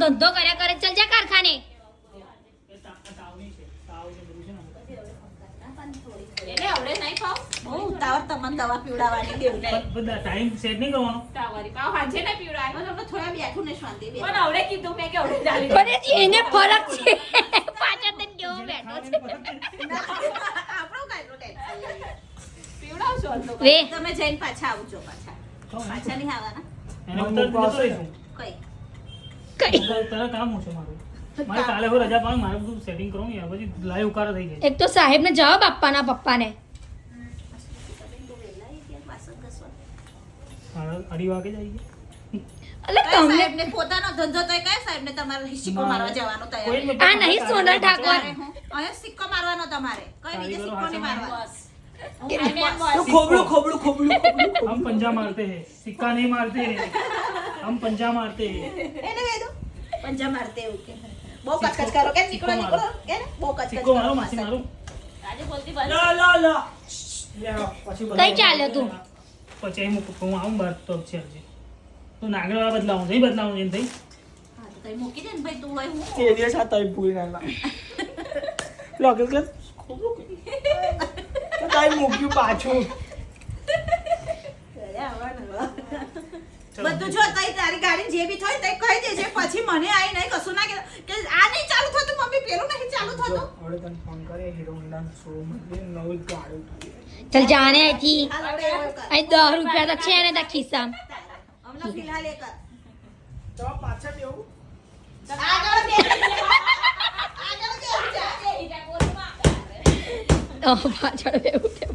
ધંધો કર્યા કરે ચલ જા કારખાને એને આવડે નહીં પાવ બહુ ઉતાવળ તમને દવા પીવડાવવાની દેવું નહીં બધા ટાઈમ સેટ નહીં કરવાનો તાવારી પાવ હાજે ને પીવડાય મને થોડા બેઠું ને શાંતિ બે પણ આવડે કીધું મેં કે આવડે ચાલી પણ એને ફરક છે પાછળ તને કેવો બેઠો છે આપણો કાયનો ટેન્શન પીવડાવશો તો વે. તમે જઈને પાછા આવજો પાછા નહીં આવવાના એને ઉતર જતો રહીશું કઈ કઈ તારા કામ હું છે મારું મારે કાલે હું રજા પાડું મારે બધું સેટિંગ કરવું યાર પછી લાઈવ ઉકાળા થઈ જાય એક તો સાહેબને જવાબ આપવાના પપ્પાને મારે 2:30 વાગે જ આવી એટલે કયા તમને સાહેબને પોતાનો ધંધો તો કયા સાહેબને તમારે સિક્કો મારવા જવાનો તૈયાર આ નહીં સોનલ ઠાકોર અહીંયા સિક્કો મારવાનો તમારે કઈ બીજે સિક્કો નહીં મારવાનો खोबड़ू हम पंजा मारते हैं सिक्का नहीं मारते हैं हम पंजा मारते हैं એને વેદો પંજા મારતે એવું કે બહુ કચકચ કરો કે નીકળો નીકળો કે ને બહુ કચકચ सिक्को मारो मासी मारो આજે બોલતી ला ला ला ले પછી કઈ ચાલે તું? પછી હું આવું બાર તો છે હજી તું નાગડા બદલાવું નહીં બદલાવું એમ થઈ હા તો કઈ મૂકી દે ને ભાઈ તું હોય હું તે દિવસ આ તઈ ભૂલી ના લોકે કે તો તાઈ મૂક્યું પાછું બધું જો તઈ તારી ગાડી જે બી થાય તઈ કહી દેજે પછી મને આઈ નહીં કશું ના કે આ નહીં ચાલુ થતું મમ્મી પેલું નહીં ચાલુ થતું હવે તને ફોન કરે હીરો હોન્ડા શોરૂમ માં નવું ગાડી ચલ જાણે અહીંથી હાલ આપણે એવું કર અહીં 10 રૂપિયા તો છે ને તા ખિસ્સામાં હમણાં ફિલહાલ એ કર તો પાછળ દેવું આગળ બે આગળ બે પાછળ બેવું છે